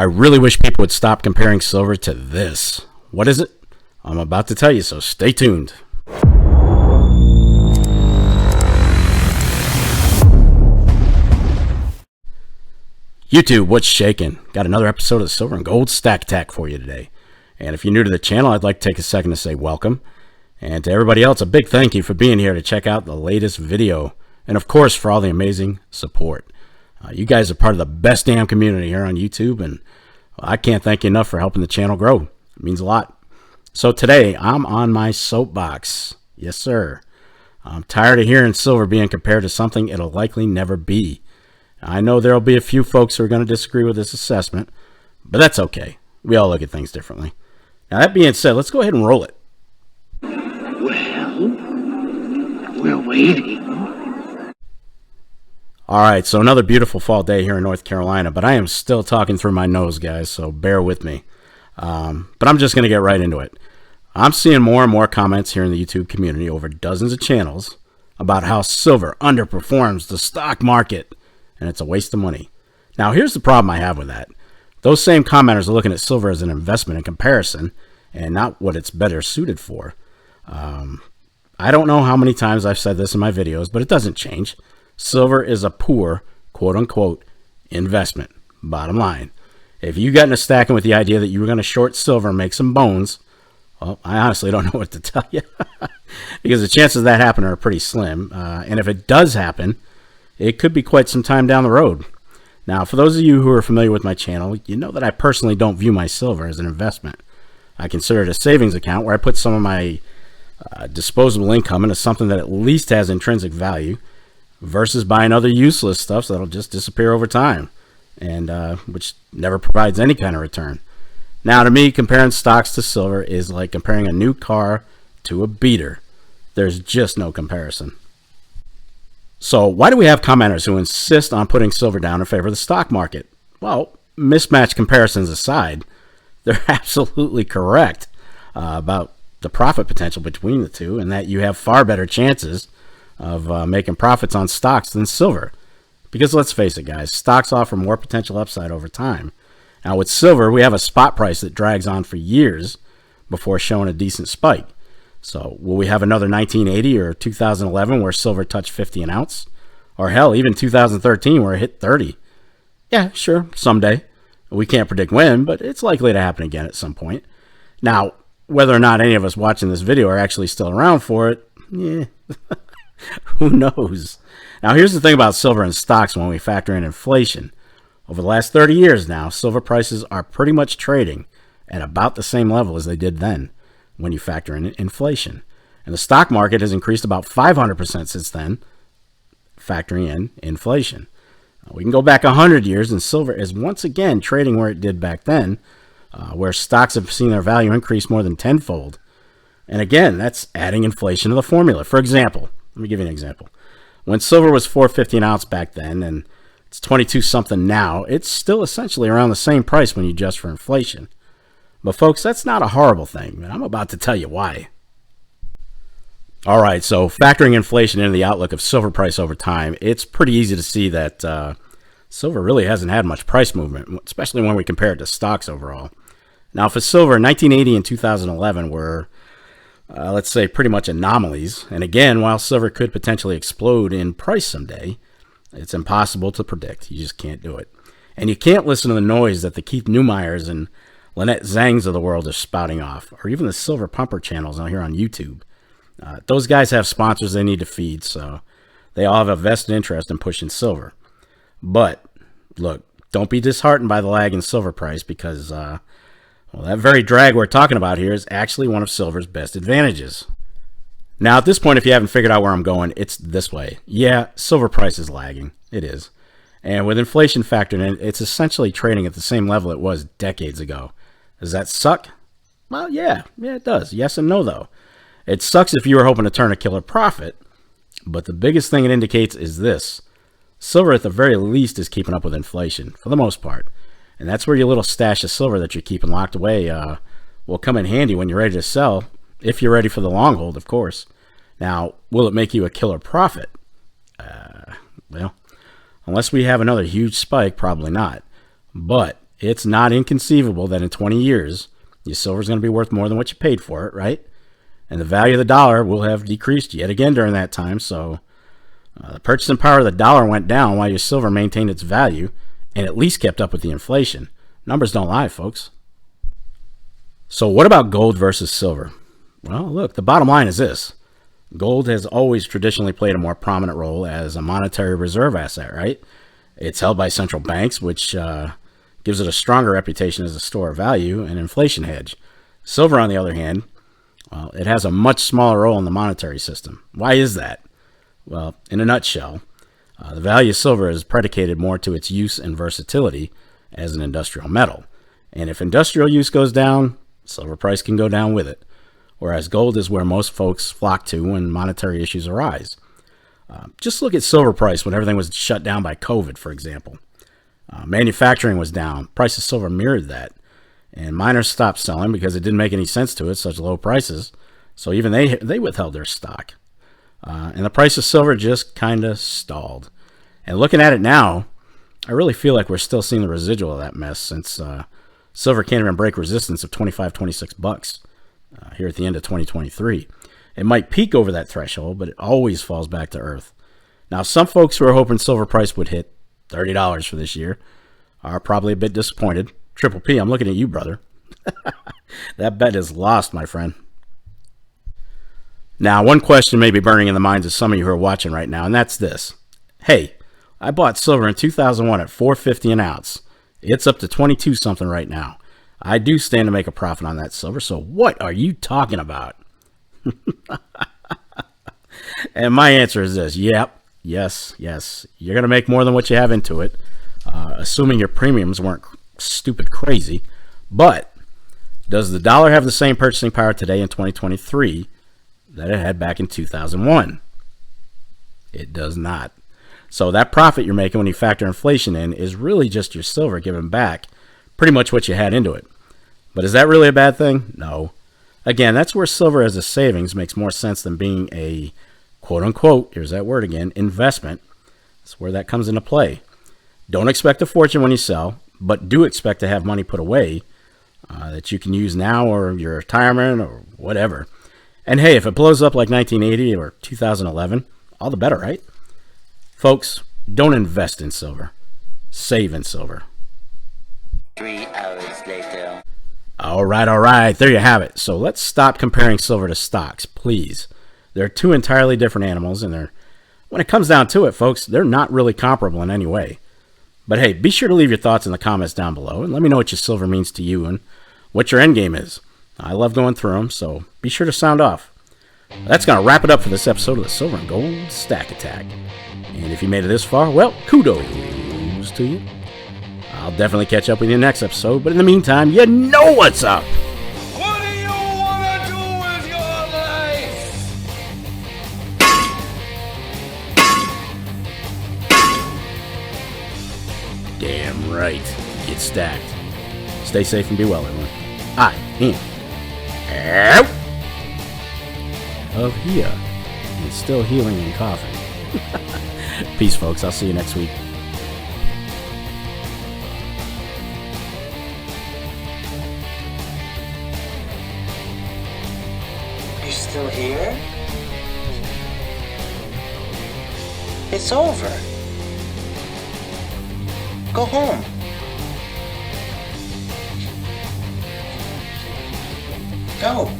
I really wish people would stop comparing silver to this. What is it? I'm about to tell you, so stay tuned. YouTube, what's shaking? Got another episode of the Silver and Gold Stack Attack for you today. And if you're new to the channel, I'd like to take a second to say welcome. And to everybody else, a big thank you for being here to check out the latest video. And of course, for all the amazing support. You guys are part of the best damn community here on YouTube, and I can't thank you enough for helping the channel grow. It means a lot. So today, I'm on my soapbox. Yes, sir. I'm tired of hearing silver being compared to something it'll likely never be. I know there'll be a few folks who are going to disagree with this assessment, but that's okay. We all look at things differently. Now, that being said, let's go ahead and roll it. Well, we're waiting. All right, so another beautiful fall day here in North Carolina, but I am still talking through my nose, guys, so bear with me. But I'm just going to get right into it. I'm seeing more and more comments here in the YouTube community over dozens of channels about how silver underperforms the stock market, and it's a waste of money. Now, here's the problem I have with that. Those same commenters are looking at silver as an investment in comparison and not what it's better suited for. I don't know how many times I've said this in my videos, but it doesn't change. Silver is a poor, quote-unquote, investment. Bottom line. If you got into stacking with the idea that you were going to short silver and make some bones, well, I honestly don't know what to tell you. Because the chances of that happening are pretty slim. And if it does happen, it could be quite some time down the road. Now, for those of you who are familiar with my channel, you know that I personally don't view my silver as an investment. I consider it a savings account where I put some of my disposable income into something that at least has intrinsic value, versus buying other useless stuff that'll just disappear over time, and which never provides any kind of return. Now, to me, comparing stocks to silver is like comparing a new car to a beater. There's just no comparison. So why do we have commenters who insist on putting silver down in favor of the stock market? Well, mismatched comparisons aside, they're absolutely correct about the profit potential between the two, and that you have far better chances of making profits on stocks than silver. Because let's face it, guys, stocks offer more potential upside over time. Now, with silver, we have a spot price that drags on for years before showing a decent spike. So will we have another 1980 or 2011 where silver touched 50 an ounce? Or hell, even 2013 where it hit 30? Yeah, sure, someday. We can't predict when, but it's likely to happen again at some point. Now, whether or not any of us watching this video are actually still around for it, yeah, who knows? Now, here's the thing about silver and stocks when we factor in inflation. Over the last 30 years now, silver prices are pretty much trading at about the same level as they did then when you factor in inflation. And the stock market has increased about 500% since then, factoring in inflation. We can go back 100 years and silver is once again trading where it did back then, where stocks have seen their value increase more than tenfold. And again, that's adding inflation to the formula. For example, let me give you an example. When silver was $4.50 an ounce back then, and it's 22 something now, it's still essentially around the same price when you adjust for inflation. But folks, that's not a horrible thing, and I'm about to tell you why. All right, so factoring inflation into the outlook of silver price over time, it's pretty easy to see that silver really hasn't had much price movement, especially when we compare it to stocks overall. Now, for silver, 1980 and 2011 were let's say pretty much anomalies. And again, while silver could potentially explode in price someday, it's impossible to predict. You just can't do it. And you can't listen to the noise that the Keith Neumeyers and Lynette Zangs of the world are spouting off, or even the Silver Pumper channels out here on YouTube. Those guys have sponsors they need to feed, so they all have a vested interest in pushing silver. But look, don't be disheartened by the lag in silver price, because well, that very drag we're talking about here is actually one of silver's best advantages. Now, at this point, if you haven't figured out where I'm going, it's this way. Yeah, silver price is lagging. It is. And with inflation factored in, it's essentially trading at the same level it was decades ago. Does that suck? Well, yeah, it does. Yes and no, though. It sucks if you were hoping to turn a killer profit, but the biggest thing it indicates is this. Silver, at the very least, is keeping up with inflation, for the most part. And that's where your little stash of silver that you're keeping locked away will come in handy when you're ready to sell, if you're ready for the long hold, of course. Now, will it make you a killer profit? Well, unless we have another huge spike, probably not. But It's not inconceivable that in 20 years, your silver is going to be worth more than what you paid for it, right? And the value of the dollar will have decreased yet again during that time. So the purchasing power of the dollar went down while your silver maintained its value and at least kept up with the inflation. Numbers don't lie, folks. So what about gold versus silver? Well, look, the bottom line is this. Gold has always traditionally played a more prominent role as a monetary reserve asset, right? It's held by central banks, which gives it a stronger reputation as a store of value and inflation hedge. Silver, on the other hand, well, it has a much smaller role in the monetary system. Why is that? Well, in a nutshell, the value of silver is predicated more to its use and versatility as an industrial metal. And if industrial use goes down, silver price can go down with it. Whereas gold is where most folks flock to when monetary issues arise. Just look at silver price when everything was shut down by COVID, for example. Manufacturing was down. Price of silver mirrored that. And miners stopped selling because it didn't make any sense to at such low prices. So even they withheld their stock. And the price of silver just kind of stalled. And looking at it now, I really feel like we're still seeing the residual of that mess since silver can't even break resistance of $25-26 here at the end of 2023. It might peak over that threshold, but it always falls back to earth. Now, some folks who are hoping silver price would hit $30 for this year are probably a bit disappointed. Triple P, I'm looking at you, brother. That bet is lost, my friend. Now, one question may be burning in the minds of some of you who are watching right now, and that's this. Hey, I bought silver in 2001 at $4.50 an ounce. It's up to 22 something right now. I do stand to make a profit on that silver, so what are you talking about? And my answer is this. Yep, yes. You're going to make more than what you have into it, assuming your premiums weren't stupid crazy. But does the dollar have the same purchasing power today in 2023 that it had back in 2001? It does not. So that profit you're making when you factor inflation in is really just your silver giving back pretty much what you had into it. But is that really a bad thing? No. Again, that's where silver as a savings makes more sense than being a quote-unquote, here's that word again, investment. That's where that comes into play. Don't expect a fortune when you sell, but do expect to have money put away that you can use now or your retirement or whatever. And hey, if it blows up like 1980 or 2011, all the better, right? Folks, don't invest in silver. Save in silver. 3 hours later. All right. There you have it. So let's stop comparing silver to stocks, please. They're two entirely different animals, and when it comes down to it, folks, they're not really comparable in any way. But hey, be sure to leave your thoughts in the comments down below, and let me know what your silver means to you and what your end game is. I love going through them, so be sure to sound off. That's going to wrap it up for this episode of the Silver and Gold Stack Attack. And if you made it this far, well, kudos to you. I'll definitely catch up with you next episode, but in the meantime, you know what's up. What do you want to do with your life? Damn right. Get stacked. Stay safe and be well, everyone. I am out of here and still healing and coughing. Peace, folks. I'll see you next week. You still here? It's over. Go home. Go.